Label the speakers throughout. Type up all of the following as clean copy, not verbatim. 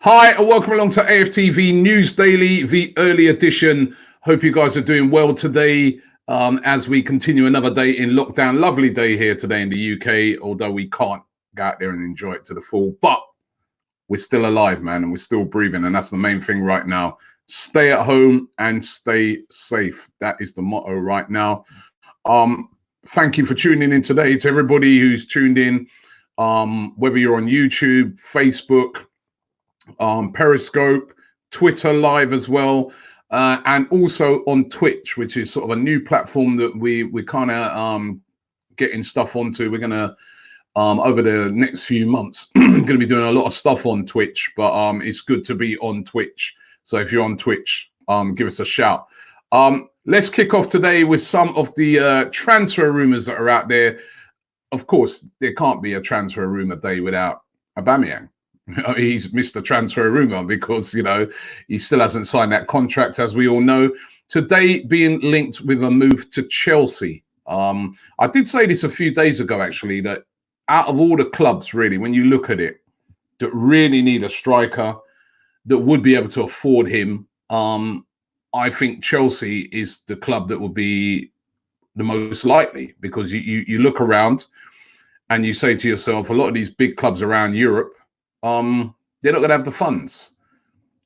Speaker 1: Hi, and welcome along to AFTV News Daily, the early edition. Hope you guys are doing well today as we continue another day in lockdown. Lovely day here today in the UK, although we can't go out there and enjoy it to the full. But we're still alive, man, and we're still breathing. And that's the main thing right now. Stay at home and stay safe. That is the motto right now. Thank you for tuning in today. To everybody who's tuned in, whether you're on YouTube, Facebook, Periscope, Twitter Live as well, and also on Twitch, which is sort of a new platform that we kind of getting stuff onto. We're gonna over the next few months gonna be doing a lot of stuff on Twitch, but it's good to be on Twitch. So if you're on Twitch, give us a shout. Let's kick off today with some of the transfer rumors that are out there. Of course, there can't be a transfer rumor day without Aubameyang. He's Mr. Transfer Rumor because, you know, he still hasn't signed that contract, as we all know. Today being linked with a move to Chelsea. I did say this a few days ago, actually, that out of all the clubs, really, when you look at it, that really need a striker that would be able to afford him, I think Chelsea is the club that will be the most likely, because you look around and you say to yourself, a lot of these big clubs around Europe, they're not going to have the funds.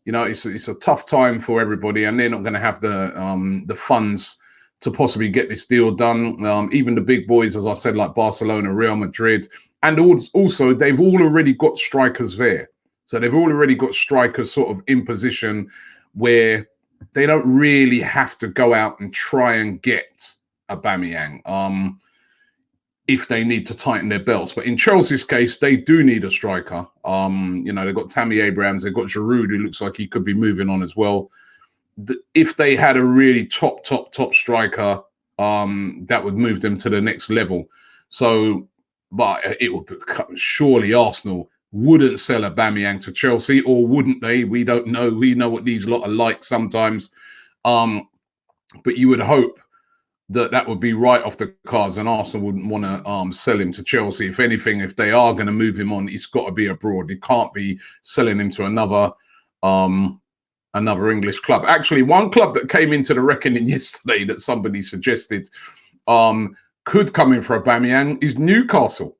Speaker 1: You know, it's a tough time for everybody, and they're not going to have the funds to possibly get this deal done. Even the big boys, as I said, like Barcelona, Real Madrid, and also they've already got strikers there. So they've already got strikers sort of in position where they don't really have to go out and try and get Aubameyang. If they need to tighten their belts. But in Chelsea's case, they do need a striker. You know, they've got Tammy Abrahams, they've got Giroud, who looks like he could be moving on as well. If they had a really top striker, that would move them to the next level. So, but it would surely Arsenal wouldn't sell Aubameyang to Chelsea, or wouldn't they? We don't know. We know what these lot are like sometimes. But you would hope that would be right off the cards, and Arsenal wouldn't want to sell him to Chelsea. If anything, if they are going to move him on, it's got to be abroad. It can't be selling him to another English club. Actually, one club that came into the reckoning yesterday that somebody suggested could come in for Aubameyang is Newcastle,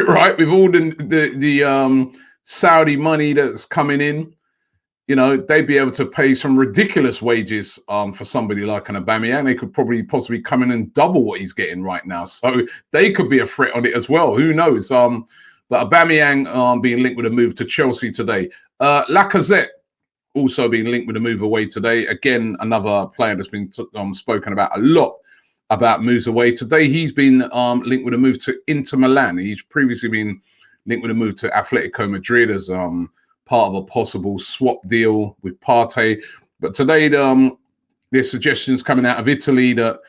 Speaker 1: right? With all the Saudi money that's coming in. You know, they'd be able to pay some ridiculous wages for somebody like an Aubameyang. They could possibly come in and double what he's getting right now. So they could be a threat on it as well. Who knows? But Aubameyang being linked with a move to Chelsea today. Lacazette also being linked with a move away today. Again, another player that's been spoken about a lot about moves away. Today, he's been linked with a move to Inter Milan. He's previously been linked with a move to Atletico Madrid as part of a possible swap deal with Partey. But today, there's suggestions coming out of Italy that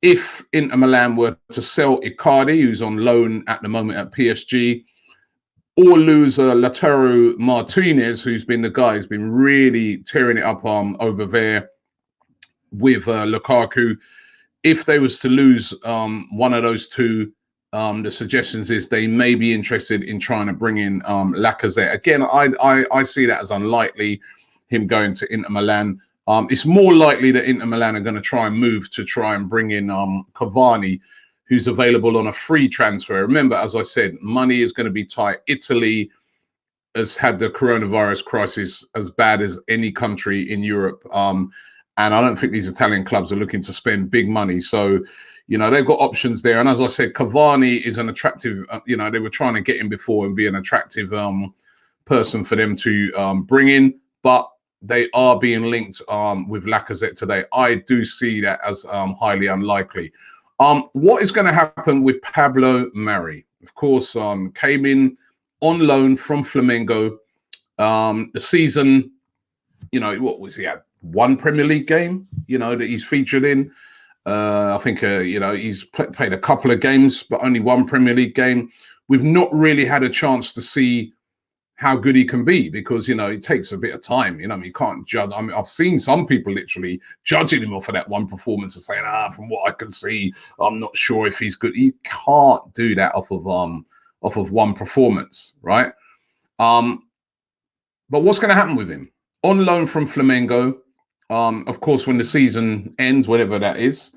Speaker 1: if Inter Milan were to sell Icardi, who's on loan at the moment at PSG, or lose Lautaro Martinez, who's been the guy who's been really tearing it up over there with Lukaku, if they was to lose one of those two, the suggestions is they may be interested in trying to bring in Lacazette. Again, I see that as unlikely, him going to Inter Milan. It's more likely that Inter Milan are going to try and bring in Cavani, who's available on a free transfer. Remember, as I said, money is going to be tight. Italy has had the coronavirus crisis as bad as any country in Europe. And I don't think these Italian clubs are looking to spend big money. So, you know, they've got options there. And as I said, Cavani is an attractive, you know, they were trying to get him before and be an attractive person for them to bring in. But they are being linked with Lacazette today. I do see that as highly unlikely. What is going to happen with Pablo Mari? Of course, came in on loan from Flamengo. The season, you know, what was he at? One Premier League game, you know, that he's featured in. I think, you know, he's played a couple of games, but only one Premier League game. We've not really had a chance to see how good he can be because, you know, it takes a bit of time. You know, I mean, you can't judge. I mean, I've seen some people literally judging him off of that one performance and saying, from what I can see, I'm not sure if he's good. You can't do that off of one performance, right? But what's going to happen with him? On loan from Flamengo. Of course, when the season ends, whatever that is,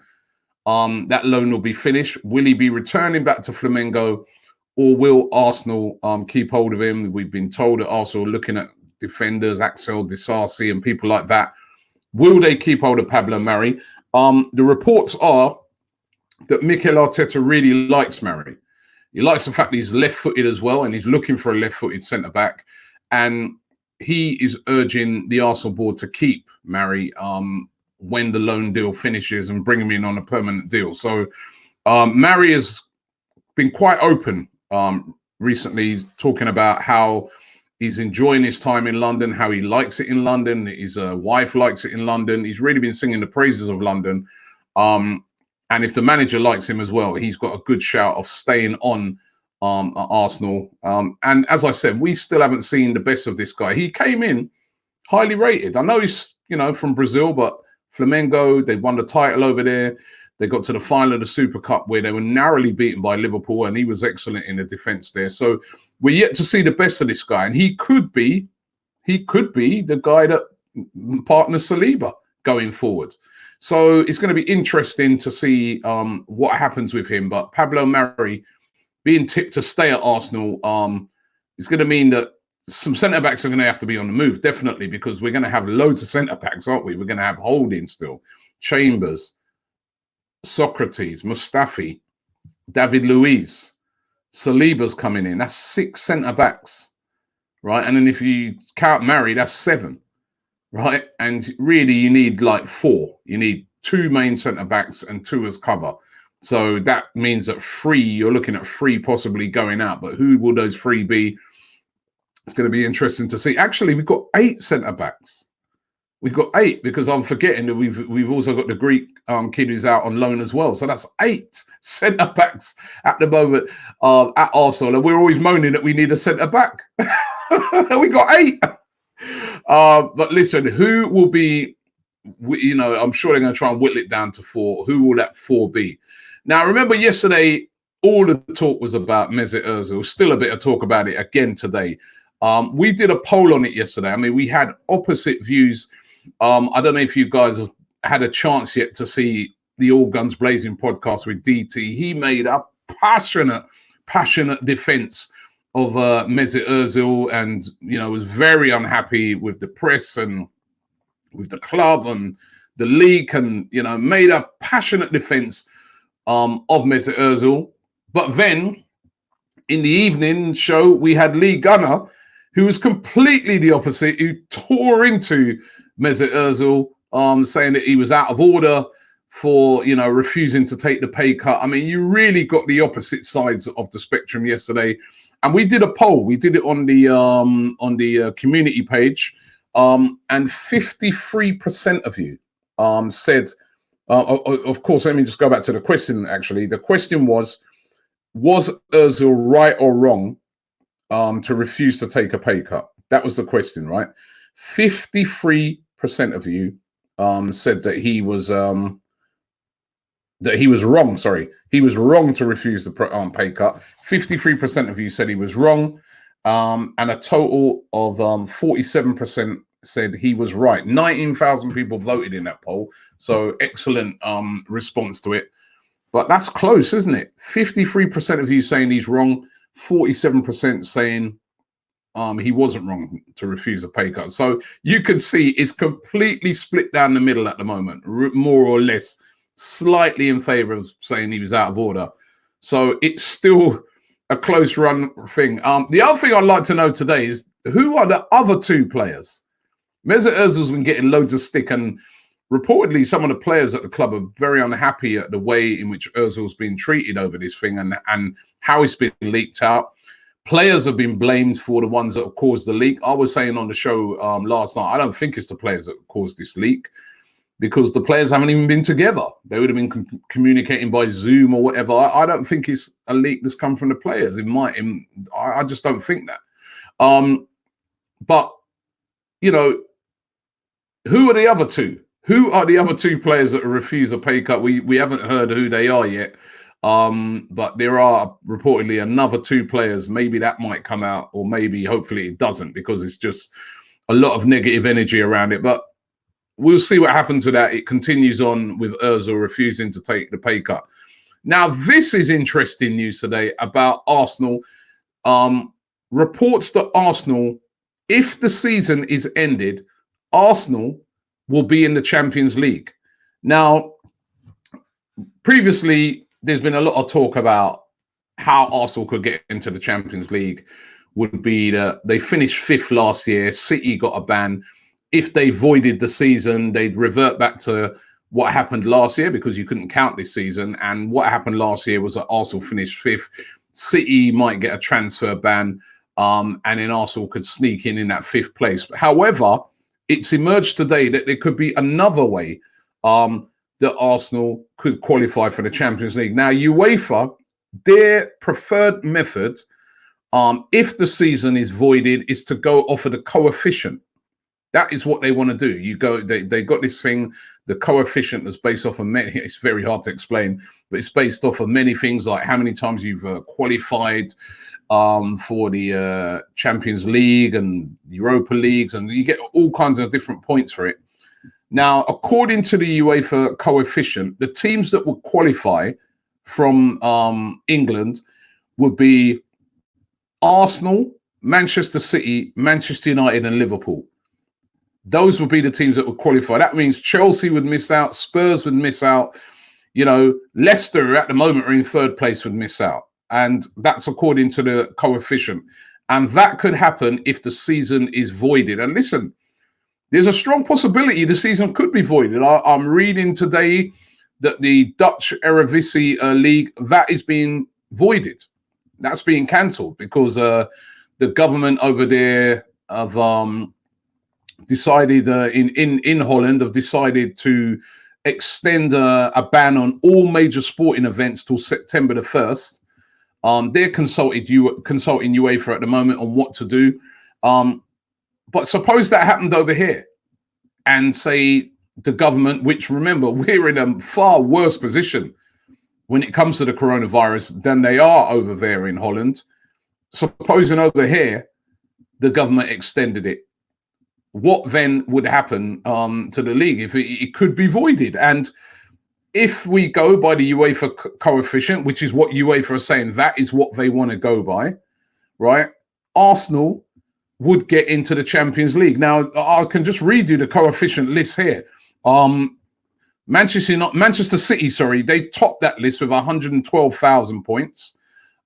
Speaker 1: that loan will be finished. Will he be returning back to Flamengo, or will Arsenal keep hold of him? We've been told that Arsenal are looking at defenders, Axel Disasi and people like that. Will they keep hold of Pablo Mari? The reports are that Mikel Arteta really likes Mari. He likes the fact that he's left-footed as well, and he's looking for a left-footed centre-back. And he is urging the Arsenal board to keep Mari when the loan deal finishes and bring him in on a permanent deal. So Mari has been quite open recently, talking about how he's enjoying his time in London, how he likes it in London. His wife likes it in London. He's really been singing the praises of London. And if the manager likes him as well, he's got a good shout of staying on at Arsenal. And as I said, we still haven't seen the best of this guy. He came in highly rated. I know he's, from Brazil, but Flamengo, they won the title over there. They got to the final of the Super Cup where they were narrowly beaten by Liverpool, and he was excellent in the defence there. So we're yet to see the best of this guy, and he could be the guy that partners Saliba going forward. So it's going to be interesting to see what happens with him. But Pablo Mari being tipped to stay at Arsenal is going to mean that some centre-backs are going to have to be on the move, definitely, because we're going to have loads of centre-backs, aren't we? We're going to have Holding still, Chambers, Socrates, Mustafi, David Luiz, Saliba's coming in. That's 6 centre-backs, right? And then if you count Mari, that's 7. Right, and really you need like 4. You need 2 main centre backs and 2 as cover. So that means that 3, you're looking at 3 possibly going out. But who will those 3 be? It's going to be interesting to see. Actually, we've got 8 centre backs. We've got 8 because I'm forgetting that we've also got the Greek kid who's out on loan as well. So that's 8 centre backs at the moment at Arsenal, and we're always moaning that we need a centre back. We got 8. But listen, who will be, I'm sure they're going to try and whittle it down to 4. Who will that 4 be? Now, remember yesterday, all the talk was about Mesut Ozil. Still a bit of talk about it again today. We did a poll on it yesterday. I mean, we had opposite views. I don't know if you guys have had a chance yet to see the All Guns Blazing podcast with DT. He made a passionate defense of Mesut Ozil, and was very unhappy with the press and with the club and the league, and made a passionate defense of Mesut Ozil. But then in the evening show we had Lee Gunner, who was completely the opposite, who tore into Mesut Ozil, saying that he was out of order for refusing to take the pay cut. I mean, you really got the opposite sides of the spectrum yesterday. And we did a poll. We did it on the community page, and 53% of you said. Of course, let me just go back to the question. Actually, the question was Ozil right or wrong to refuse to take a pay cut? That was the question, right? 53% of you said that he was wrong. Sorry, he was wrong to refuse the pay cut. 53% of you said he was wrong, and a total of 47% said he was right. 19,000 people voted in that poll, so excellent response to it. But that's close, isn't it? 53% of you saying he's wrong, 47% saying he wasn't wrong to refuse a pay cut. So you can see it's completely split down the middle at the moment, more or less. Slightly in favor of saying he was out of order. So it's still a close run thing. The other thing I'd like to know today is who are the other 2 players? Mesut Ozil's been getting loads of stick, and reportedly some of the players at the club are very unhappy at the way in which Ozil's been treated over this thing and how it's been leaked out. Players have been blamed for the ones that have caused the leak. I was saying on the show last night, I don't think it's the players that caused this leak, because the players haven't even been together. They would have been communicating by Zoom or whatever. I don't think it's a leak that's come from the players. I just don't think that. But, who are the other 2? Who are the other 2 players that refuse a pay cut? We haven't heard who they are yet. But there are reportedly another 2 players. Maybe that might come out, or maybe hopefully it doesn't, because it's just a lot of negative energy around it. But we'll see what happens with that. It continues on with Ozil refusing to take the pay cut. Now, this is interesting news today about Arsenal. Reports that Arsenal, if the season is ended, Arsenal will be in the Champions League. Now, previously, there's been a lot of talk about how Arsenal could get into the Champions League. Would be that they finished 5th last year. City got a ban. If they voided the season, they'd revert back to what happened last year because you couldn't count this season. And what happened last year was that Arsenal finished 5th. City might get a transfer ban, and then Arsenal could sneak in that 5th place. However, it's emerged today that there could be another way that Arsenal could qualify for the Champions League. Now, UEFA, their preferred method, if the season is voided, is to go off of the coefficient. That is what they want to do. You go, they got this thing, the coefficient that's based off of many, it's very hard to explain, but it's based off of many things like how many times you've qualified for the Champions League and Europa Leagues, and you get all kinds of different points for it. Now, according to the UEFA coefficient, the teams that would qualify from England would be Arsenal, Manchester City, Manchester United, and Liverpool. Those would be the teams that would qualify. That means Chelsea would miss out, Spurs would miss out, you know, Leicester at the moment are in 3rd place would miss out. And that's according to the coefficient. And that could happen if the season is voided. And listen, there's a strong possibility the season could be voided. I'm reading today that the Dutch Eredivisie League, that is being voided. That's being cancelled because the government over there have decided in Holland have decided to extend a ban on all major sporting events till September the 1st. They're consulting UEFA at the moment on what to do. But suppose that happened over here and say the government, which remember, we're in a far worse position when it comes to the coronavirus than they are over there in Holland. Supposing over here, the government extended it. What then would happen to the league if it could be voided? And if we go by the UEFA coefficient, which is what UEFA are saying, that is what they want to go by, right? Arsenal would get into the Champions League. Now, I can just read you the coefficient list here. Manchester City, they topped that list with 112,000 points.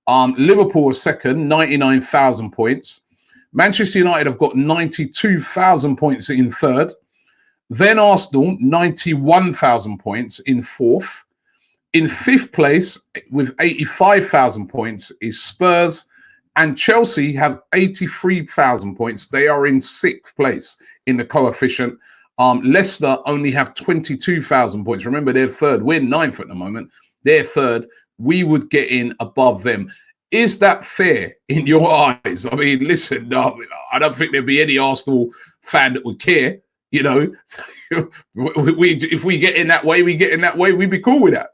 Speaker 1: Liverpool was second, 99,000 points. Manchester United have got 92,000 points in 3rd. Then Arsenal, 91,000 points in 4th. In 5th place with 85,000 points is Spurs, and Chelsea have 83,000 points. They are in 6th place in the coefficient. Leicester only have 22,000 points. Remember, they're 3rd. We're 9th at the moment. They're 3rd. We would get in above them. Is that fair in your eyes? I mean, listen, I don't think there'd be any Arsenal fan that would care. You know, if we get in that way, we get in that way. We'd be cool with that.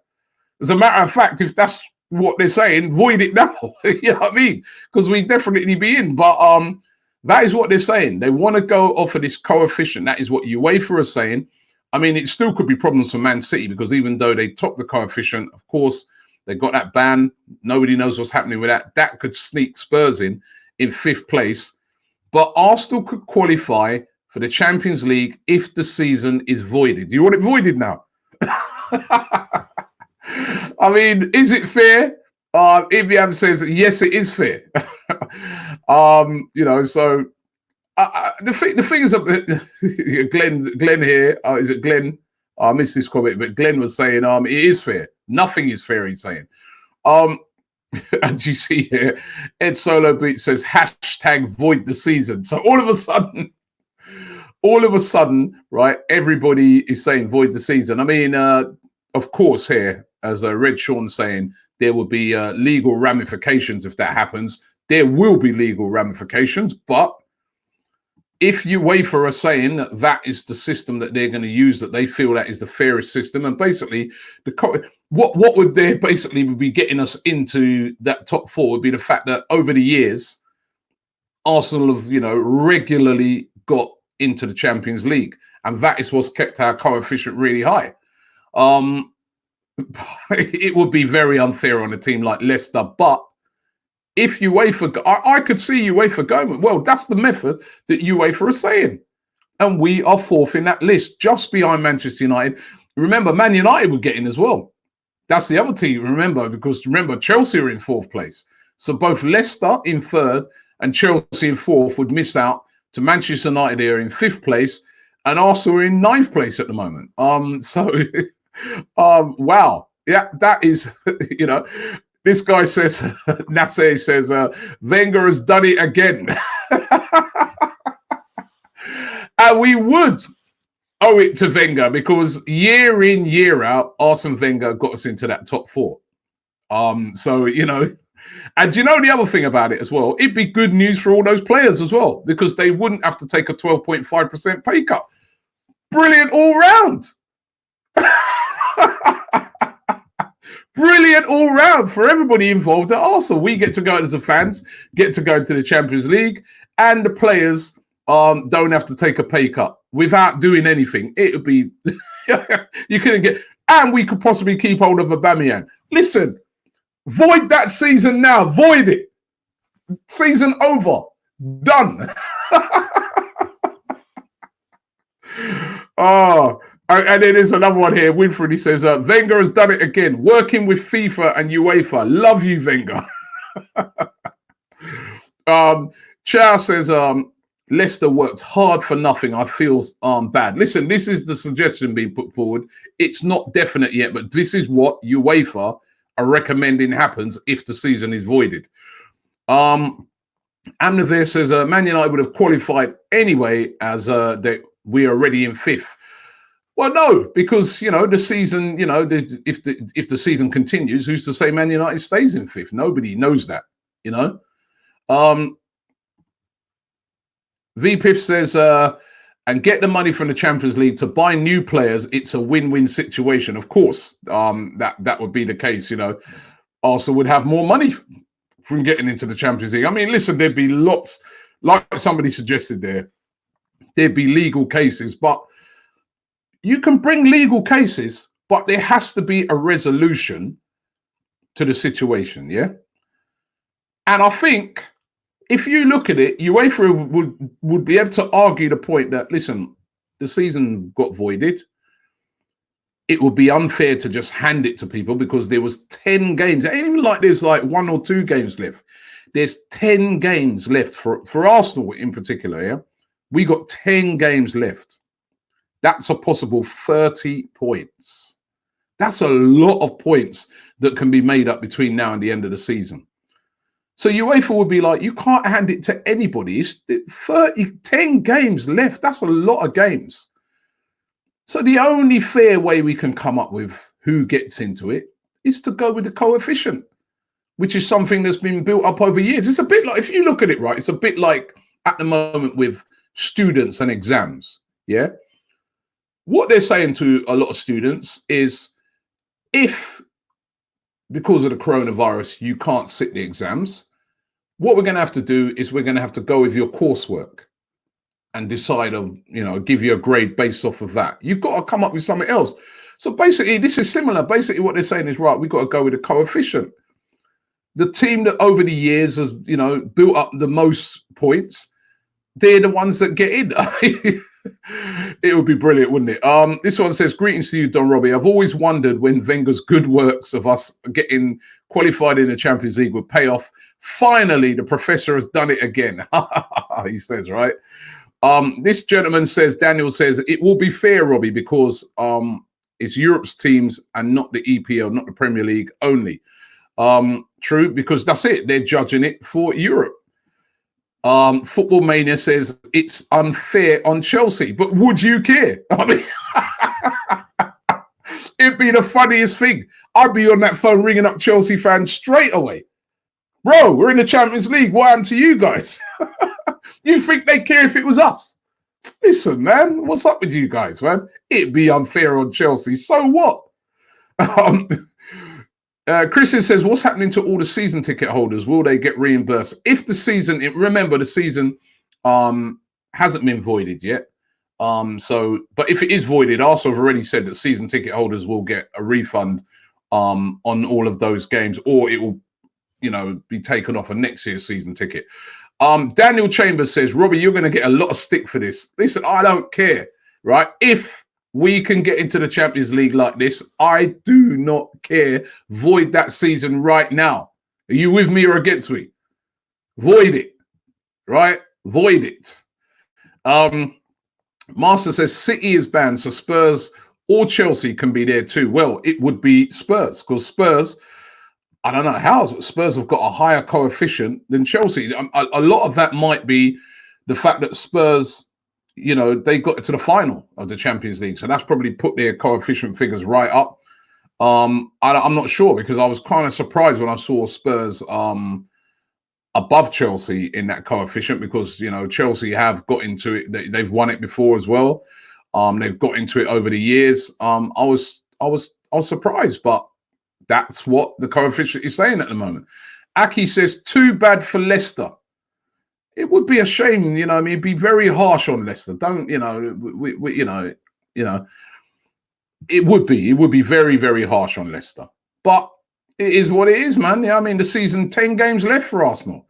Speaker 1: As a matter of fact, if that's what they're saying, void it now. You know what I mean? Because we definitely be in. But that is what they're saying. They want to go off of this coefficient. That is what UEFA are saying. I mean, it still could be problems for Man City because even though they top the coefficient, of course, they got that ban. Nobody knows what's happening with that. That could sneak Spurs in 5th place. But Arsenal could qualify for the Champions League if the season is voided. Do you want it voided now? I mean, is it fair? Ibiam says, yes, it is fair. You know, so the thing is, Glenn here, is it Glenn? I missed this comment, but Glenn was saying, it is fair. Nothing is fair, he's saying. As you see here, Ed Solo Beat says, #void the season. So all of a sudden, right, everybody is saying void the season. I mean, of course, here, as Red Sean saying, there will be legal ramifications if that happens. There will be legal ramifications, but if UEFA are saying that that is the system that they're going to use, that they feel that is the fairest system, and basically what would they basically be getting us into that top 4 would be the fact that over the years, Arsenal have, you know, regularly got into the Champions League, and that is what's kept our coefficient really high. It would be very unfair on a team like Leicester, but if UEFA, I could see UEFA going, well, that's the method that UEFA are saying. And we are fourth in that list, just behind Manchester United. Remember, Man United would get in as well. That's the other team, because Chelsea are in fourth place. So both Leicester in third and Chelsea in fourth would miss out to Manchester United here in fifth place, and Arsenal are in ninth place at the moment. Wow. Yeah, that is, this guy says, Nasser says, Wenger has done it again. And we would owe it to Wenger, because year in, year out, Arsene Wenger got us into that top four. And the other thing about it as well, it'd be good news for all those players as well, because they wouldn't have to take a 12.5% pay cut. Brilliant all round. Brilliant all round for everybody involved at Arsenal. We get to go as the fans, get to go to the Champions League, and the players don't have to take a pay cut without doing anything. It would be, you couldn't get, and we could possibly keep hold of Aubameyang. Listen, void that season now, void it. Season over, done. And then there's another one here. Winfred, he says, Wenger has done it again, working with FIFA and UEFA. Love you, Wenger. Chow says, Leicester worked hard for nothing. I feel bad. Listen, this is the suggestion being put forward. It's not definite yet, but this is what UEFA are recommending happens if the season is voided. Amnavir says, Man United would have qualified anyway, as we are already in fifth. Well, no, because, the season, if the season continues, who's to say Man United stays in fifth? Nobody knows that, VPIF says, and get the money from the Champions League to buy new players. It's a win-win situation. Of course, that would be the case, Arsenal would have more money from getting into the Champions League. I mean, listen, there'd be lots, like somebody suggested there'd be legal cases, but you can bring legal cases, but there has to be a resolution to the situation, yeah? And I think if you look at it, UEFA would be able to argue the point that, listen, the season got voided. It would be unfair to just hand it to people because there was 10 games. It ain't even like there's like 1 or 2 games left. There's 10 games left for Arsenal in particular, yeah? We got 10 games left. That's a possible 30 points. That's a lot of points that can be made up between now and the end of the season. So UEFA would be like, you can't hand it to anybody. It's 10 games left. That's a lot of games. So the only fair way we can come up with who gets into it is to go with the coefficient, which is something that's been built up over years. It's a bit like, if you look at it right, it's a bit like at the moment with students and exams, yeah? What they're saying to a lot of students is, if because of the coronavirus you can't sit the exams, what we're going to have to do is we're going to have to go with your coursework and decide on, give you a grade based off of that. You've got to come up with something else. So basically, this is similar. Basically, what they're saying is, right, we've got to go with a coefficient. The team that over the years has, built up the most points, they're the ones that get in. It would be brilliant, wouldn't it? This one says, greetings to you, Don Robbie. I've always wondered when Wenger's good works of us getting qualified in the Champions League would pay off. Finally, the professor has done it again. He says, right? This gentleman says, Daniel says, it will be fair, Robbie, because it's Europe's teams and not the EPL, not the Premier League only. True, because that's it. They're judging it for Europe. Football Mania says it's unfair on Chelsea, but would you care? I mean, it'd be the funniest thing. I'd be on that phone ringing up Chelsea fans straight away. Bro, we're in the Champions League. What happened to you guys? You think they care if it was us? Listen, man, what's up with you guys, man? It'd be unfair on Chelsea. So what? Christian says, what's happening to all the season ticket holders? Will they get reimbursed? If the season, remember the season hasn't been voided yet. But if it is voided, Arsenal have already said that season ticket holders will get a refund on all of those games, or it will, be taken off a next year's season ticket. Daniel Chambers says, Robbie, you're going to get a lot of stick for this. Listen, I don't care, right? If we can get into the Champions League like this, I do not care. Void that season right now. Are you with me or against me? Void it, right? Void it. Master says City is banned, so Spurs or Chelsea can be there too. Well, it would be Spurs, because Spurs, I don't know how, but Spurs have got a higher coefficient than Chelsea. A lot of that might be the fact that Spurs, they got to the final of the Champions League. So that's probably put their coefficient figures right up. I'm not sure, because I was kind of surprised when I saw Spurs above Chelsea in that coefficient, because Chelsea have got into it. They've won it before as well. They've got into it over the years. I was surprised, but that's what the coefficient is saying at the moment. Aki says, too bad for Leicester. It would be a shame, it'd be very harsh on Leicester. Don't, it would be very, very harsh on Leicester. But it is what it is, man. The season, 10 games left for Arsenal.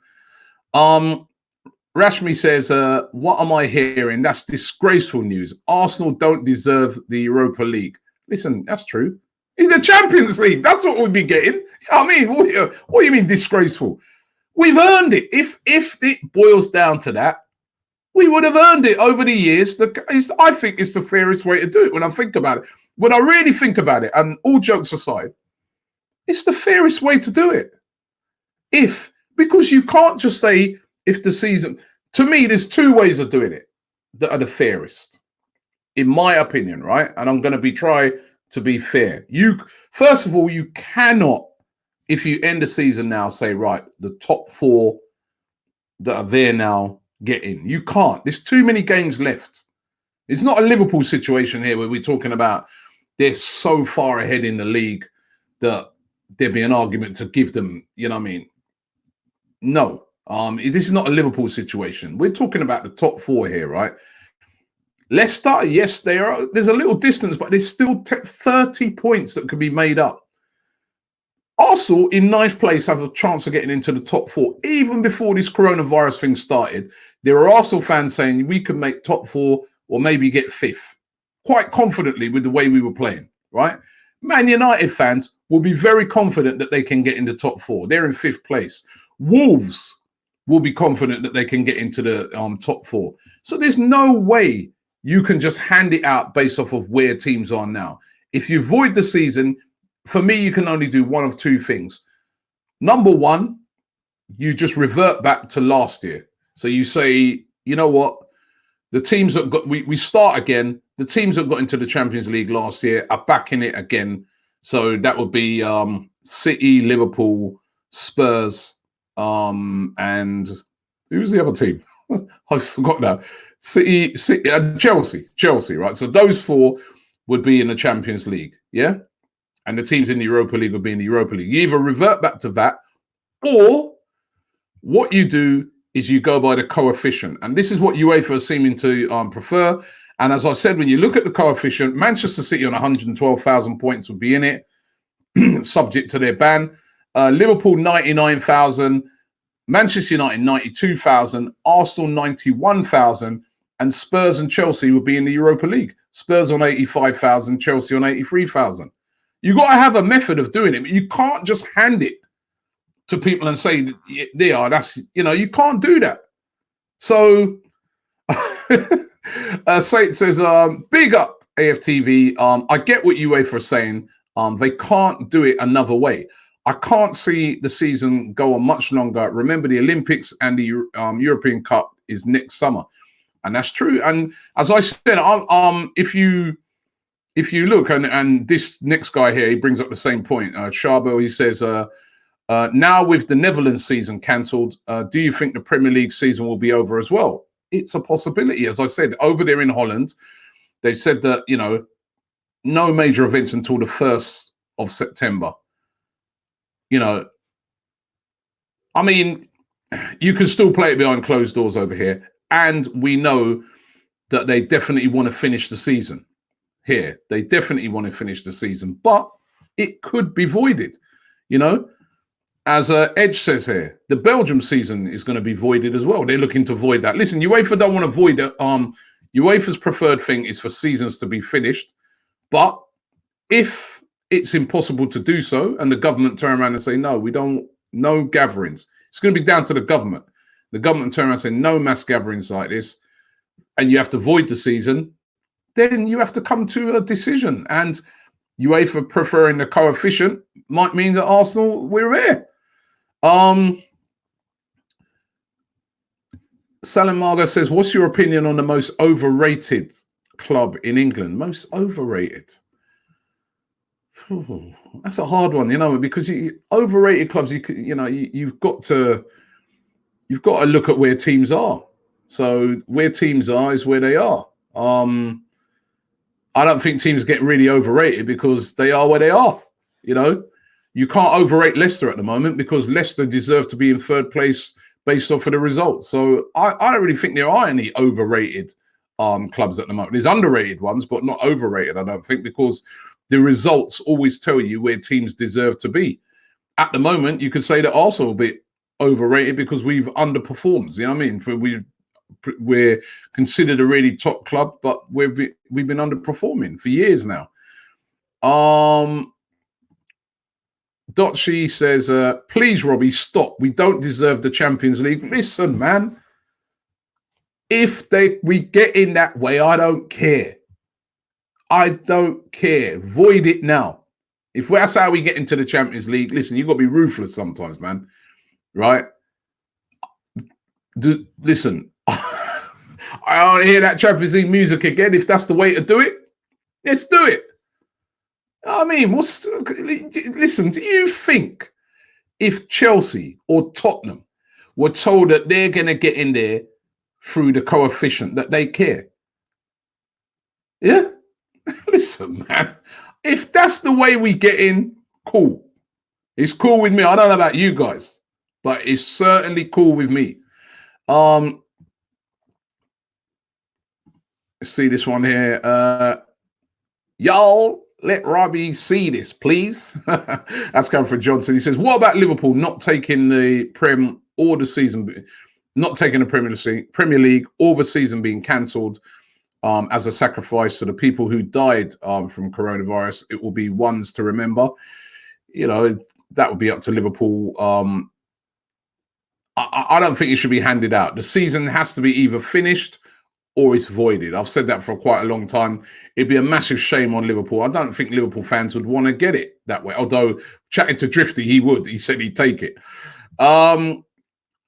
Speaker 1: Rashmi says, what am I hearing? That's disgraceful news. Arsenal don't deserve the Europa League. Listen, that's true. In the Champions League, that's what we'd be getting. What do you mean disgraceful? We've earned it. If it boils down to that, we would have earned it over the years. I think it's the fairest way to do it when I think about it. When I really think about it, and all jokes aside, it's the fairest way to do it. Because you can't just say if the season... To me, there's two ways of doing it that are the fairest, in my opinion, right? And I'm going to try to be fair. First of all, you cannot, if you end the season now, say, right, the top 4 that are there now get in. You can't. There's too many games left. It's not a Liverpool situation here where we're talking about they're so far ahead in the league that there'd be an argument to give them, No. This is not a Liverpool situation. We're talking about the top 4 here, right? Leicester, yes, there's a little distance, but there's still 30 points that could be made up. Arsenal in 9th place have a chance of getting into the top 4. Even before this coronavirus thing started, there are Arsenal fans saying we could make top 4 or maybe get 5th, quite confidently with the way we were playing, right? Man United fans will be very confident that they can get in the top 4. They're in 5th place. Wolves will be confident that they can get into the top 4. So there's no way you can just hand it out based off of where teams are now. If you void the season, for me, you can only do one of two things. Number one, you just revert back to last year. So you say, you know what? The teams that got, we start again. The teams that got into the Champions League last year are back in it again. So that would be City, Liverpool, Spurs, and who was the other team? I forgot now. City, Chelsea, right? So those 4 would be in the Champions League, yeah? And the teams in the Europa League would be in the Europa League. You either revert back to that, or what you do is you go by the coefficient. And this is what UEFA are seeming to prefer. And as I said, when you look at the coefficient, Manchester City on 112,000 points would be in it, subject to their ban. Liverpool, 99,000. Manchester United, 92,000. Arsenal, 91,000. And Spurs and Chelsea would be in the Europa League. Spurs on 85,000, Chelsea on 83,000. You got to have a method of doing it. But you can't just hand it to people and say, they are, that's, you can't do that. So, Saint says, big up AFTV. I get what UEFA are saying. They can't do it another way. I can't see the season go on much longer. Remember, the Olympics and the European Cup is next summer. And that's true. And as I said, if you look, and this next guy here, he brings up the same point. Charbel, he says, now with the Netherlands season cancelled, do you think the Premier League season will be over as well? It's a possibility. As I said, over there in Holland, they said that, no major events until the 1st of September. I mean, you can still play it behind closed doors over here. And we know that they definitely want to finish the season here. They definitely want to finish the season, but it could be voided, you know. As Edge says here, the Belgium season is going to be voided as well. They're looking to void that. Listen, UEFA don't want to void it. UEFA's preferred thing is for seasons to be finished. But if it's impossible to do so and the government turn around and say, no, we don't, no gatherings, it's going to be down to the government. The government turn around and say, no mass gatherings like this, and you have to void the season, then you have to come to a decision. And UEFA preferring the coefficient might mean that Arsenal, we're there. Salim Marga says, what's your opinion on the most overrated club in England? Most overrated? Ooh, that's a hard one, you know, because overrated clubs, you've got to look at where teams are. So where teams are is where they are. I don't think teams get really overrated because they are where they are, you know. You can't overrate Leicester at the moment because Leicester deserve to be in third place based off of the results. So I don't really think there are any overrated clubs at the moment. There's underrated ones, but not overrated, I don't think, because the results always tell you where teams deserve to be. At the moment, you could say that Arsenal a bit overrated because we've underperformed. You know what I mean? We're considered a really top club, but we've been underperforming for years now. Dotchi says, please, Robbie, stop. We don't deserve the Champions League. Listen, man. If we get in that way, I don't care. I don't care. Void it now. If that's how we get into the Champions League, listen, you've got to be ruthless sometimes, man. Right? Listen, I don't hear that Champions League music again. If that's the way to do it, let's do it. I mean, listen, do you think if Chelsea or Tottenham were told that they're going to get in there through the coefficient, that they care? Yeah? Listen, man, if that's the way we get in, cool. It's cool with me. I don't know about you guys, but it's certainly cool with me. See this one here. Y'all, let Robbie see this, please. That's coming from Johnson. He says, what about Liverpool not taking the Prem or the season, not taking the Premier League or the season being cancelled as a sacrifice to the people who died from coronavirus? It will be ones to remember. You know, that would be up to Liverpool. I don't think it should be handed out. The season has to be either finished or it's voided. I've said that for quite a long time. It'd be a massive shame on Liverpool. I don't think Liverpool fans would want to get it that way. Although chatting to Drifty, he would. He said he'd take it.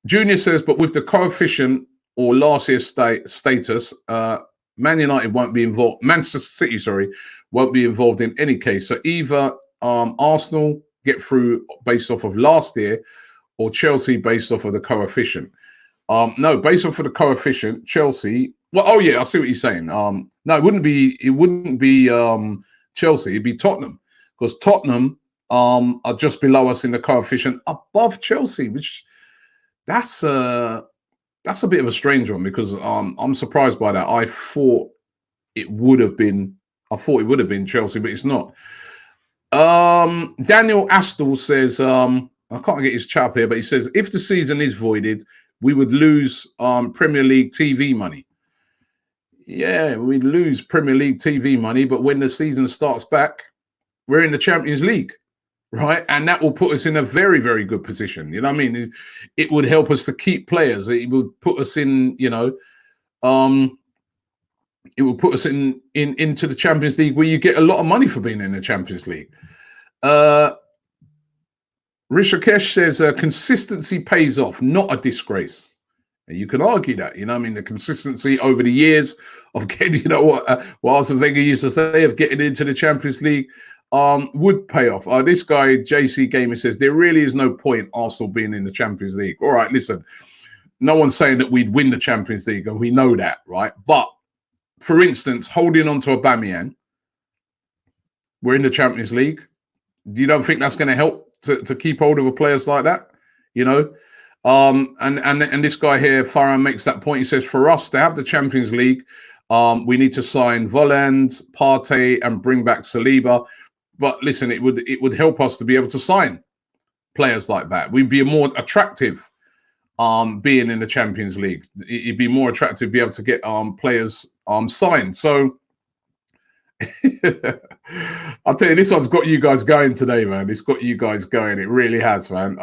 Speaker 1: Junior says, but with the coefficient or last year's status, Man United won't be involved. Manchester City, sorry, won't be involved in any case. So either Arsenal get through based off of last year, or Chelsea based off of the coefficient. No, based off of the coefficient, Chelsea. Well, oh yeah, I see what you're saying. No, it wouldn't be Chelsea. It'd be Tottenham, because Tottenham are just below us in the coefficient, above Chelsea, which that's a bit of a strange one, because I'm surprised by that. I thought it would have been Chelsea, but it's not. Daniel Astle says, I can't get his chat up here, but he says, if the season is voided, we would lose Premier League TV money. Yeah, we'd lose Premier League TV money, but when the season starts back, we're in the Champions League, right? And that will put us in a very, very good position. You know what I mean? It would help us to keep players. It would put us in, you know, it will put us into the Champions League, where you get a lot of money for being in the Champions League. Rishikesh says consistency pays off, not a disgrace. And you could argue that, you know, I mean, the consistency over the years of getting, you know, what Arsene Wenger used to say, of getting into the Champions League would pay off. This guy, JC Gamer, says there really is no point Arsenal being in the Champions League. All right, listen, no one's saying that we'd win the Champions League, and we know that, right? But for instance, holding on to Aubameyang, we're in the Champions League. You don't think that's going to help to keep hold of a players like that, you know? And this guy here, Farah, makes that point. He says, for us to have the Champions League, We need to sign Volland, Partey, and bring back Saliba. But listen, it would help us to be able to sign players like that. We'd be more attractive being in the Champions League. It'd be more attractive to be able to get players signed. So I'll tell you, this one's got you guys going today, man. It's got you guys going. It really has, man.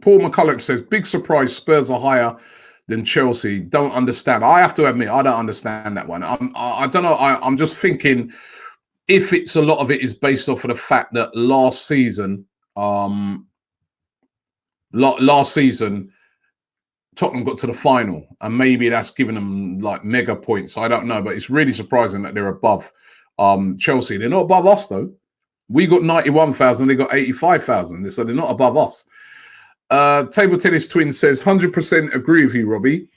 Speaker 1: Paul McCulloch says, big surprise, Spurs are higher than Chelsea. Don't understand. I have to admit, I don't understand that one. I don't know. I'm just thinking if it's a lot of it is based off of the fact that last season, Tottenham got to the final, and maybe that's given them like mega points. I don't know, but it's really surprising that they're above Chelsea. They're not above us though. We got 91,000, they got 85,000, so they're not above us. Table Tennis Twin says 100% agree with you, Robbie.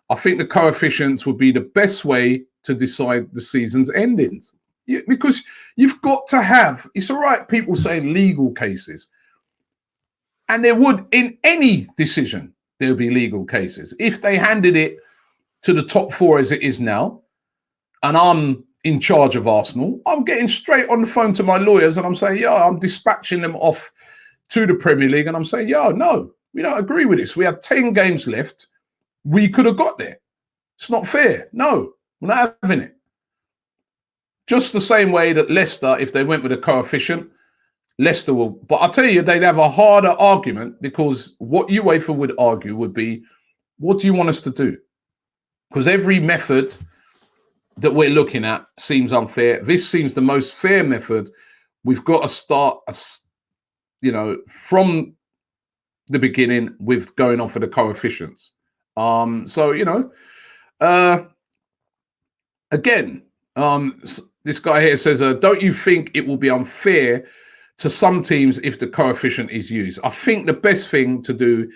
Speaker 1: I think the coefficients would be the best way to decide the season's endings. Because you've got to have, it's all right, people saying legal cases. And there would, in any decision, there would be legal cases. If they handed it to the top four as it is now, and I'm in charge of Arsenal, I'm getting straight on the phone to my lawyers and I'm saying, yeah, I'm dispatching them off to the Premier League. And I'm saying, yeah, no, we don't agree with this. We have 10 games left. We could have got there. It's not fair. No, we're not having it. Just the same way that Leicester, if they went with a coefficient, Leicester will. But I'll tell you, they'd have a harder argument because what UEFA would argue would be, what do you want us to do? Because every method that we're looking at seems unfair. This seems the most fair method. We've got to start, from the beginning with going off of the coefficients. Again, this guy here says, don't you think it will be unfair to some teams if the coefficient is used? I think the best thing to do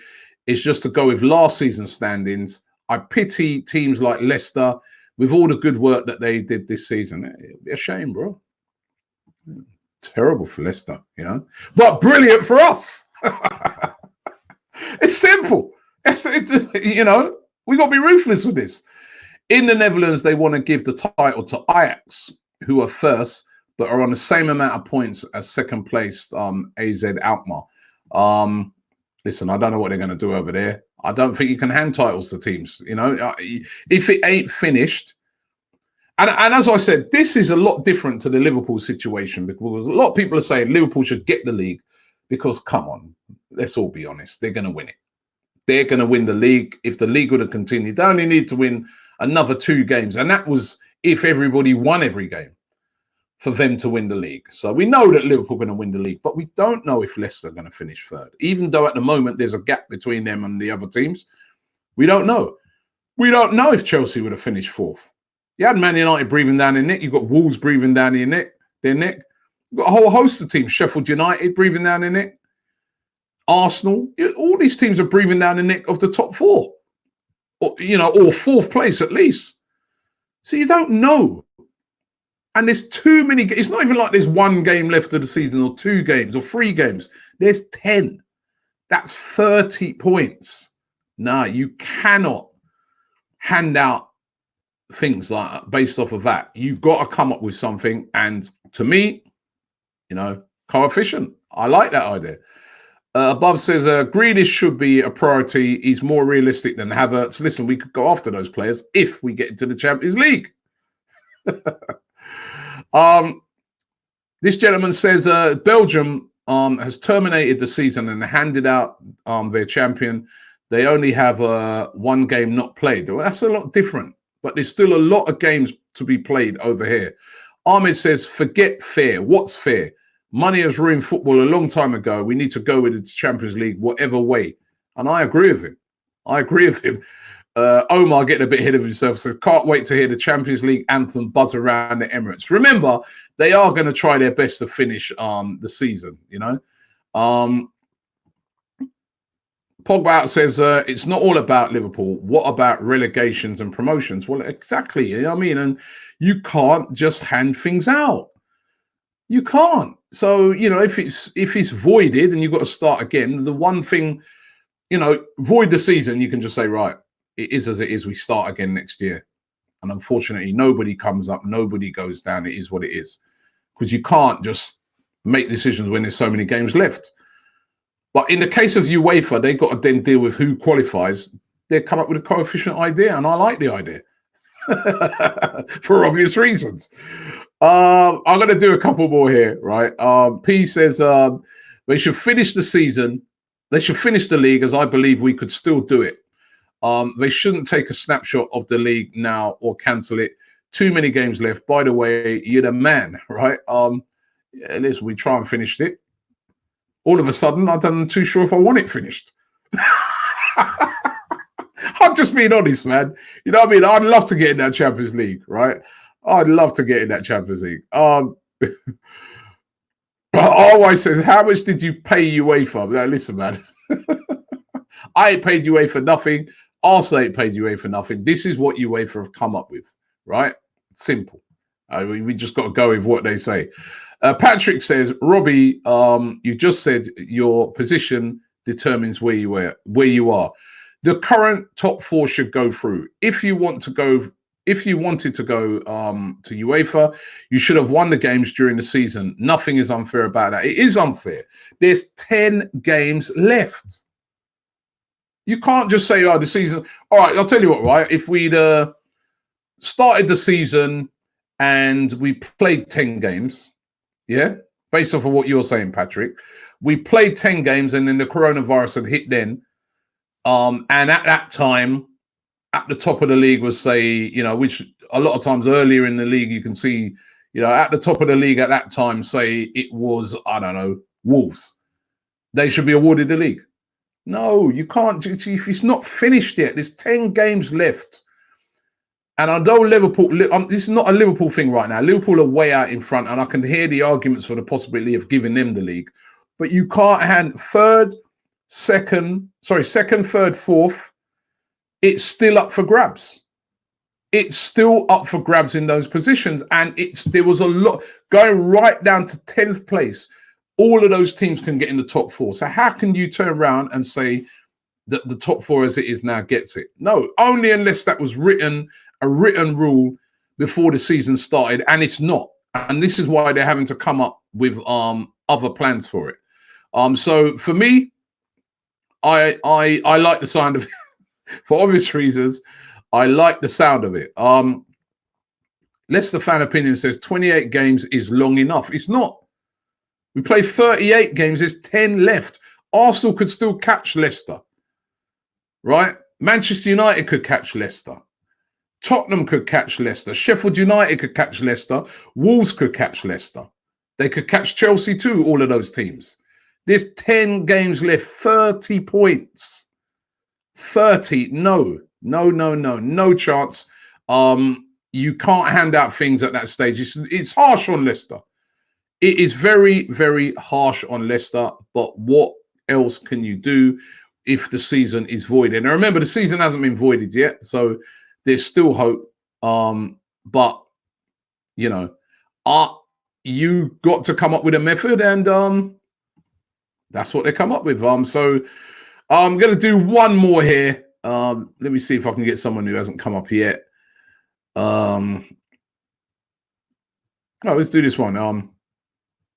Speaker 1: is just to go with last season's standings. I pity teams like Leicester with all the good work that they did this season. It'd be a shame, bro. Terrible for Leicester, but brilliant for us. It's simple. We got to be ruthless with this. In the Netherlands, they want to give the title to Ajax, who are first, but are on the same amount of points as second place AZ Alkmaar. Listen, I don't know what they're going to do over there. I don't think you can hand titles to teams. If it ain't finished. And as I said, this is a lot different to the Liverpool situation because a lot of people are saying Liverpool should get the league because, come on, let's all be honest, they're going to win it. They're going to win the league. If the league would have continued, they only need to win another 2 games. And that was if everybody won every game for them to win the league. So we know that Liverpool are going to win the league, but we don't know if Leicester are going to finish third. Even though at the moment there's a gap between them and the other teams, we don't know. We don't know if Chelsea would have finished fourth. You had Man United breathing down their neck. You've got Wolves breathing down their neck. You've got a whole host of teams. Sheffield United breathing down their neck. Arsenal. All these teams are breathing down the neck of the top 4. Or fourth place at least. So you don't know. And there's too many. It's not even like there's 1 game left of the season or 2 games or 3 games. There's 10. That's 30 points. No, you cannot hand out things like that based off of that. You've got to come up with something. And to me, coefficient. I like that idea. Above says, Grealish should be a priority. He's more realistic than Havertz. Listen, we could go after those players if we get into the Champions League. This gentleman says, Belgium has terminated the season and handed out their champion. They only have 1 game not played. Well, that's a lot different, but there's still a lot of games to be played over here. Ahmed says, forget fair. What's fair? Money has ruined football a long time ago. We need to go with the Champions League, whatever way. And I agree with him. Omar getting a bit ahead of himself says, can't wait to hear the Champions League anthem buzz around the Emirates. Remember, they are going to try their best to finish the season, Pogba says, it's not all about Liverpool. What about relegations and promotions? Well, exactly. And you can't just hand things out. You can't. So, if it's voided and you've got to start again, the one thing, void the season, you can just say, right, it is as it is. We start again next year. And unfortunately, nobody comes up, nobody goes down. It is what it is. Because you can't just make decisions when there's so many games left. But in the case of UEFA, they've got to then deal with who qualifies. They come up with a coefficient idea, and I like the idea for obvious reasons. I'm going to do a couple more here, right? P says they should finish the season. They should finish the league, as I believe we could still do it. They shouldn't take a snapshot of the league now or cancel it. Too many games left. By the way, you're the man, right? Yeah, listen, we try and finish it. All of a sudden, I'm too sure if I want it finished. I'm just being honest, man. You know what I mean? I'd love to get in that Champions League, right? I'd love to get in that Champions League. Always says, how much did you pay UEFA? Now, listen, man. I ain't paid UEFA nothing. Arsenal ain't paid UEFA nothing. This is what UEFA have come up with, right? Simple. We just got to go with what they say. Patrick says, Robbie, you just said your position determines where you are. The current top four should go through. If you wanted to go to UEFA, you should have won the games during the season. Nothing is unfair about that. It is unfair. There's 10 games left. You can't just say, oh, the season. All right, I'll tell you what, right? If we'd started the season and we played 10 games, yeah, based off of what you're saying, Patrick, we played 10 games and then the coronavirus had hit then. And at that time, at the top of the league was, say, you know, which a lot of times earlier in the league, you can see, you know, at the top of the league at that time, say it was, I don't know, Wolves. They should be awarded the league. No, you can't. If it's not finished yet, there's 10 games left. And I know Liverpool, this is not a Liverpool thing right now. Liverpool are way out in front, and I can hear the arguments for the possibility of giving them the league. But you can't hand second, third, fourth. It's still up for grabs. It's still up for grabs in those positions. And there was a lot going right down to 10th place. All of those teams can get in the top four. So how can you turn around and say that the top four as it is now gets it? No, only unless that was a written rule before the season started, and it's not. And this is why they're having to come up with other plans for it. So for me, I like the sound of it. For obvious reasons, I like the sound of it. Leicester Fan Opinion says 28 games is long enough. It's not. We play 38 games. There's 10 left. Arsenal could still catch Leicester, right? Manchester United could catch Leicester. Tottenham could catch Leicester. Sheffield United could catch Leicester. Wolves could catch Leicester. They could catch Chelsea too, all of those teams. There's 10 games left, 30 points. 30, no chance. You can't hand out things at that stage. It's harsh on Leicester. It is very, very harsh on Leicester, but what else can you do if the season is voided? And remember, the season hasn't been voided yet, so there's still hope. But, you know, you got to come up with a method, and that's what they come up with. So I'm going to do one more here. Let me see if I can get someone who hasn't come up yet. Let's do this one.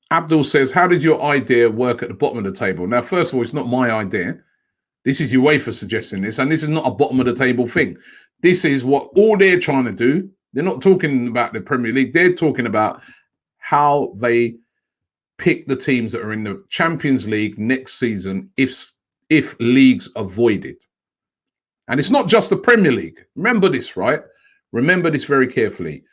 Speaker 1: Abdul says, how does your idea work at the bottom of the table? Now, first of all, it's not my idea. This is UEFA suggesting this, and this is not a bottom of the table thing. This is what all they're trying to do. They're not talking about the Premier League. They're talking about how they pick the teams that are in the Champions League next season if leagues are voided. And it's not just the Premier League. Remember this, right? Remember this very carefully.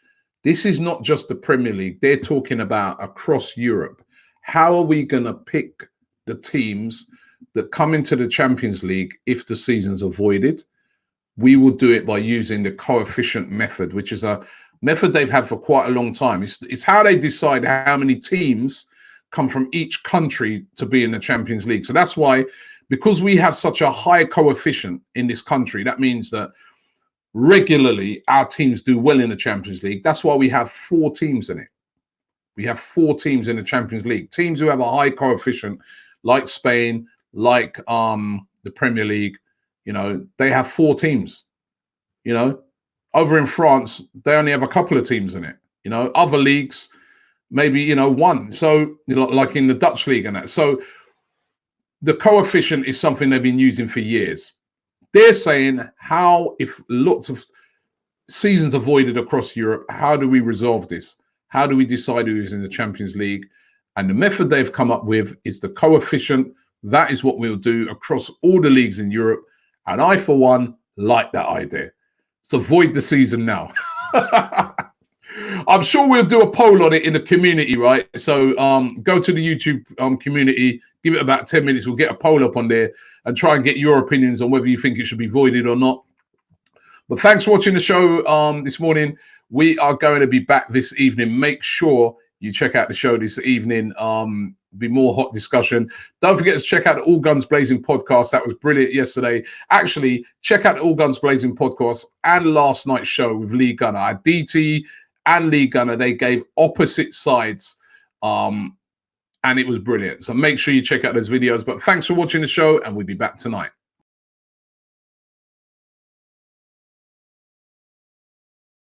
Speaker 1: This is not just the Premier League. They're talking about across Europe. How are we going to pick the teams that come into the Champions League if the season's avoided? We will do it by using the coefficient method, which is a method they've had for quite a long time. It's how they decide how many teams come from each country to be in the Champions League. So that's why, because we have such a high coefficient in this country, that means that regularly our teams do well in the Champions League. That's why we have 4 teams in it. We have 4 teams in the Champions League. Teams who have a high coefficient, like Spain, like the Premier League, you know, they have 4 teams. You know, over in France, they only have a couple of teams in it. You know, other leagues, maybe, you know, one. So, you know, like in the Dutch league and that. So the coefficient is something they've been using for years. They're saying, how, if lots of seasons avoided across Europe, how do we resolve this? How do we decide who is in the Champions League? And the method they've come up with is the coefficient. That is what we'll do across all the leagues in Europe. And I, for one, like that idea. So avoid the season now. I'm sure we'll do a poll on it in the community, right? So go to the YouTube community, give it about 10 minutes. We'll get a poll up on there and try and get your opinions on whether you think it should be voided or not. But thanks for watching the show this morning. We are going to be back this evening. Make sure you check out the show this evening. Be more hot discussion. Don't forget to check out the All Guns Blazing podcast. That was brilliant yesterday. Actually, check out the All Guns Blazing podcast and last night's show with Lee Gunner. DT and Lee Gunner, they gave opposite sides, and it was brilliant. So make sure you check out those videos. But thanks for watching the show, and we'll be back tonight.